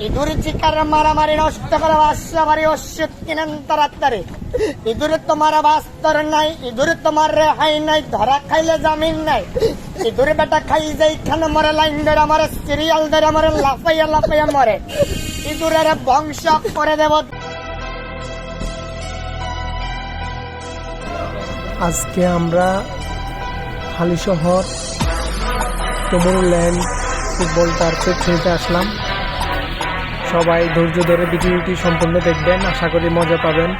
ইঁদুর চিকার মারামারি নষ্ট করা বাসাবাড়ি ওষুধ কিনেন তাড়াতাড়ি। ইঁদুরে তোমার বাস্তর নাই, ইঁদুরে তোমার রেহাই নাই, ধরা খাইলে জামিন নাই। ইঁদুরে বেটা খাই যেইখানে মরে লাইন ধরে আমার সিরিয়াল ধরে আমার লাফাইয়া লাফাইয়া মরে। ইঁদুরের বংশ করে দেব। আজকে আমরা হালিশহর টুমুরল্যান্ড ফুটবল টার্ফে খেলতে আসলাম। সবাই ধৈর্য ধরে ভিডিওটি সম্পূর্ণ দেখবেন, আশা করি মজা পাবেন।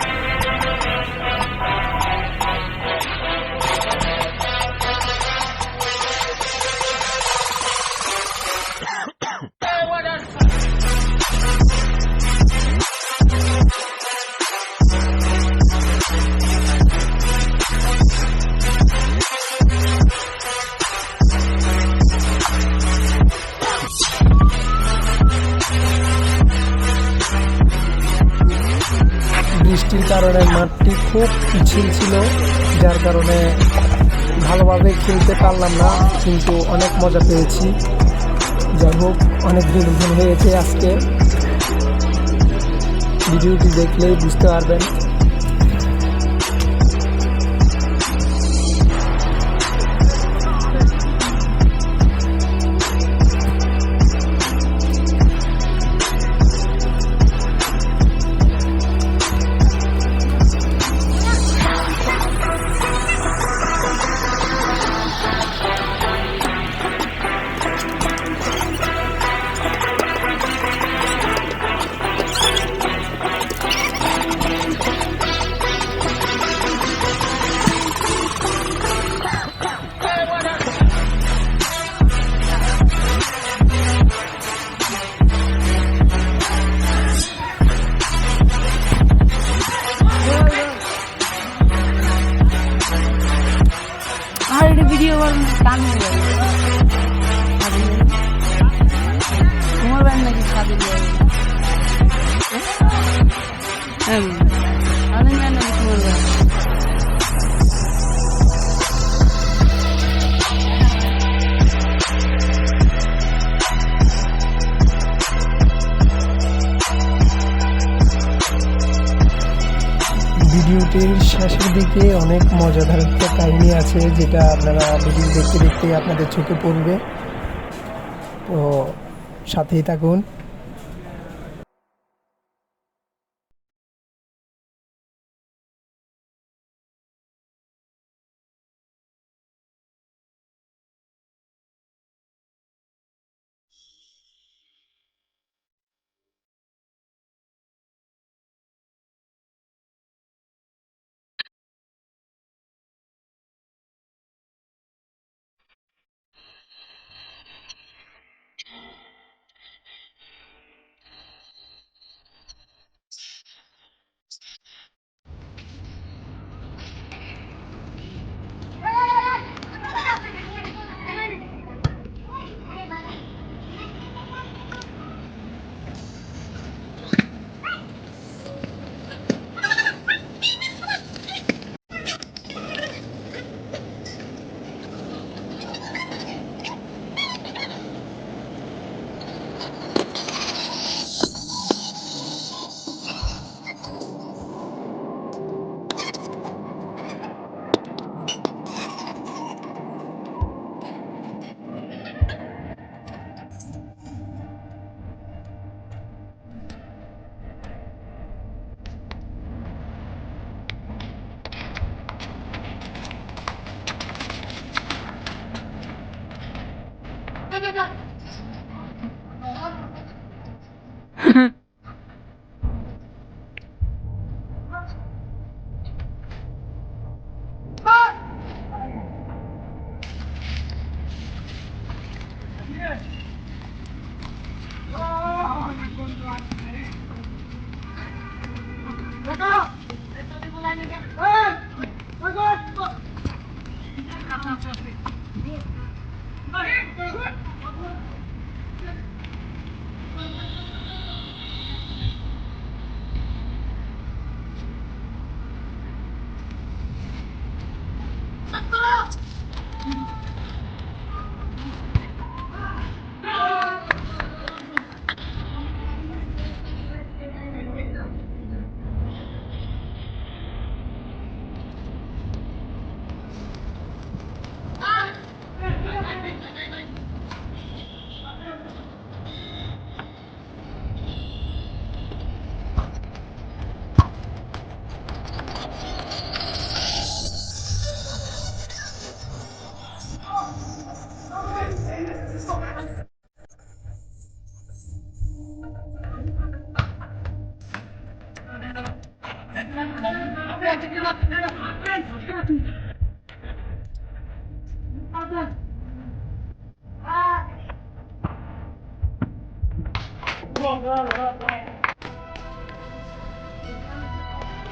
বৃষ্টির কারণে মাঠটি খুব পিছিল ছিল, যার কারণে ভালোভাবে খেলতে পারলাম না, কিন্তু অনেক মজা পেয়েছি। যাই হোক, অনেক বিনোদন হয়েছে আজকে। ভিডিওটি দেখলেই বুঝতে পারবেন। ভিডিও কান তোমার ব্যান নাকি সাদে আমি নাকি তোমার ব্যান। ভিডিওটির শেষের দিকে অনেক মজাদার একটা কাহিনী আছে, যেটা আপনারা ভিডিও দেখতে দেখতে আপনাদের চোখে পড়বে, তো সাথেই থাকুন।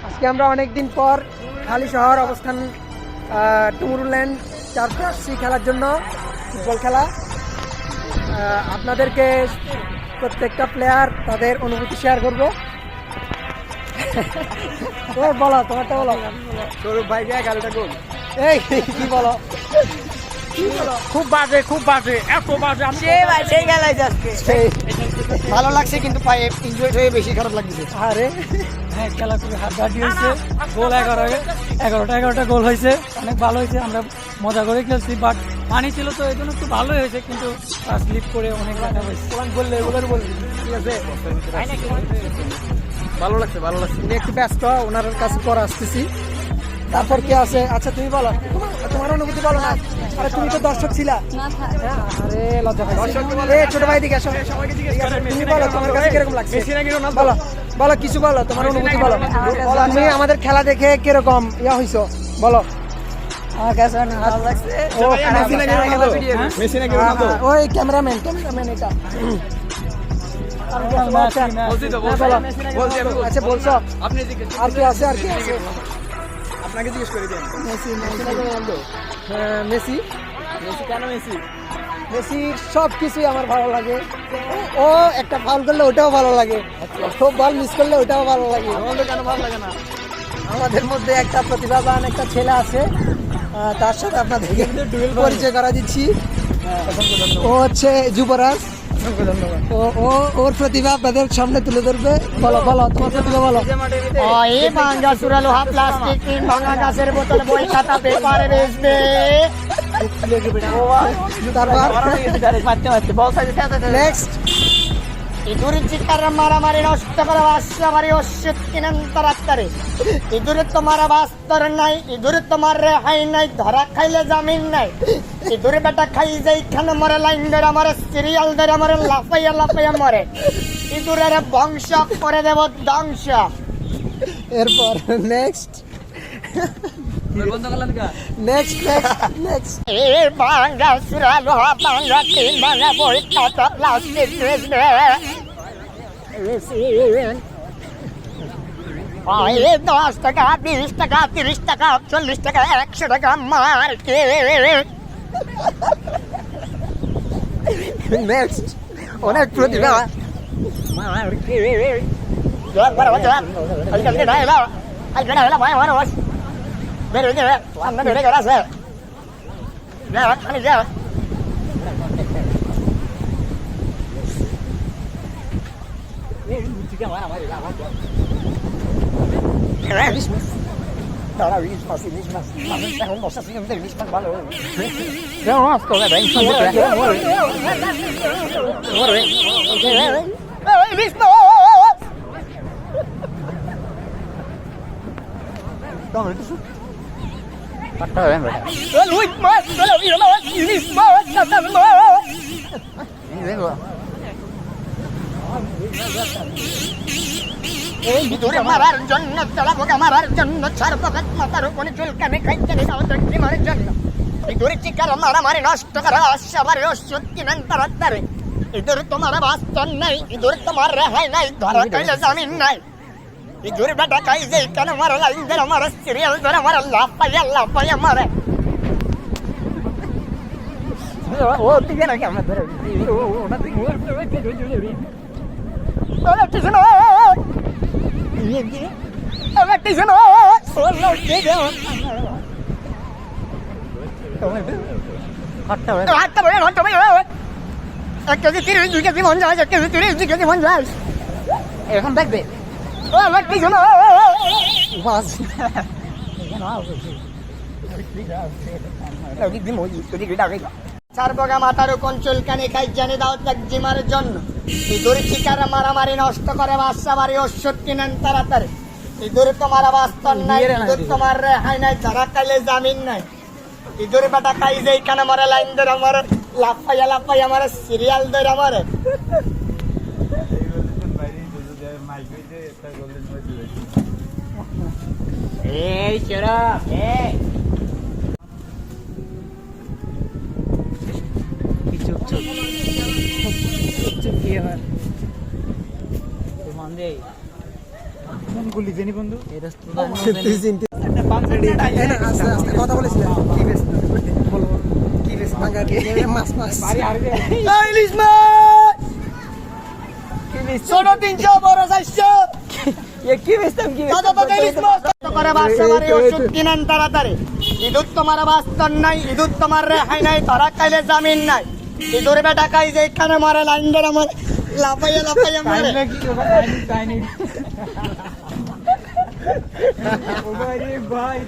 আজকে আমরা অনেকদিন পর খালি শহর অবস্থান টুমুরল্যান্ড চার্চে আসছি খেলার জন্য, ফুটবল খেলা। আপনাদেরকে প্রত্যেকটা প্লেয়ার তাদের অনুভূতি শেয়ার করবো। বলো, তোমারটা বলো। সৌরভ ভাই 11টা গোল। এই কি বলো? খুব বাজে এত বাজে। আমি সেই খেলাই আজকে ভালো লাগছে, কিন্তু পায়ে ইনজুরি হয়ে বেশি খারাপ লাগছে। আরে হ্যাঁ, খেলা খুবই হাড্ডাহাড্ডি হয়েছে। গোল 11টা গোল হয়েছে, অনেক ভালো হয়েছে। আমরা মজা করে খেলছি, বাট পানি ছিল তো এই জন্য একটু ভালোই হয়েছে, কিন্তু স্লিপ করে অনেক ব্যথা হয়েছে। বললে এগুলোর বলবি, ঠিক আছে? ভালো লাগছে। তুমি একটু ব্যস্ত, ওনার কাছে পরে আসতেছি। তারপর কি আছে? আচ্ছা তুমি বলো, তোমার অনুভূতি বলো না। আরে তুমি তো দর্শক ছিলা। আরে লজ্জা পাইছি। ছোট ভাই দিকে আসো। তুমি বলো তোমার কাছে কিরকম লাগছে? বলো বলো, কিছু বলো, তোমার অনুভূতি বলো। তুমি আমাদের খেলা দেখে কিরকম ইয়া হইছো বলো। আমার কাছে অনেক ভালো লাগছে। ওই ক্যামেরাম্যান এটা। আচ্ছা বলছো, আর কি আছে? আপনাকে জিজ্ঞেস করে দেন, মেসি কেন মেসি? মেসির সব কিছুই আমার ভালো লাগে। ও একটা ফাউল করলে ওটাও ভালো লাগে, খুব বল মিস করলে ওটাও ভালো লাগে। রোনালদো কেন ভালো লাগে না? আমাদের মধ্যে একটা প্রতিভাবান একটা ছেলে আছে, তার সাথে আপনাদেরকে পরিচয় করা দিচ্ছি। ও হচ্ছে যুবরাজ। ওর প্রতিভা আপনাদের সামনে তুলে ধরবে। বলো তোমার প্রতিভা বলো। এই ভাঙ্গা চূড়া লোহা প্লাস্টিক টিন ভাঙা গাছের বোতল বই খাতা পেপারে বেচবে। নেক্সট, ইঁদুরের চিৎকার মারামারি নষ্ট করা বাসাবাড়ি ওষুধ কিনেন তাড়াতাড়ি। ইঁদুরের তোমার বাস্তর নাই, ইঁদুরের তোমার রেহাই নাই, ধরা খাইলে জামিন নাই। ইঁদুরে বেটা খাই যেইখানে মরে, লাইন ধরে মরে, সিরিয়াল ধরে মরে, লাফাইয়া মরে। ইঁদুরের বংশ করে দেব ধ্বংস। এরপর নেক্সট এ ভাঙ্গা চূড়া লোহা ভাঙ্গা টিন ভাঙা বই খাতা প্লাস্টিক বেচবে। এ 10 টাকা 20 টাকা 30 টাকা 40 টাকা 100 টাকা মার্কেট। নেক্সট, অনেক প্রতিভা। ইঁদুরে মারার জন্য, তেলা পোকা মারার জন্য, চার পাকাত মাথার উপরে চুলকানি খাইতে দাও দক্ষি মারার জন্য। ইঁদুরে চিকার মারামারি নষ্ট করা বাসাবাড়ি ওষুধ কিনেন তাড়াতাড়ি। ইঁদুর তোমার বাস্তর নাই, ইঁদুর তোমার রেহাই নাই, ধরা খাইলে জামিন নাই। ইঁদুর বেটা খাই যে কেন মারে, লাইন ধরে মারে, সিরিয়াল ধরে মারে, লাফাইয়া মারে। ও দিকে নাকি আমরা ধরে এখন দেখবে চার বগা মাথার কোন চুলকানি খাই জানে দাও জিমার জন্য। ইঁদুর চিকার মারামারি নষ্ট করে বাসাবাড়ি ওষুধ কিনেন তাড়াতাড়ি। ইঁদুর তোমার বাস্তর নাই, ইঁদুর তোমার রেহাই নাই, ধরা খাইলে জামিন নাই। ইঁদুর বেটা খাই যেইখানে মরে, লাইন ধরে মরে, লাফাইয়া মরে, সিরিয়াল ধরে মরে। এই শরাব এই চুপ চুপ চুপ কি হয় মন গুলি জানি বন্ধু এই রাস্তা কথা বলেছিলাম কি বেশ বলো কি বেশ ভাঙা মাছ মাছ ইলিশ মাছ ছোট 300 বড় 400 কি বেচতাম কি কত টাকা ইলিশ মাছ কত করে বাসা বাড়ি ওষুধ কিনেন তাড়াতাড়ি ইঁদুর তোমার বাস্তর নাই ইঁদুর তোমার রেহাই নাই ধরা খাইলে জামিন নাই ইঁদুর বেটা খাই যে এখানে মারে লাইন ধরে মারে লাফাইয়া মারে ভাই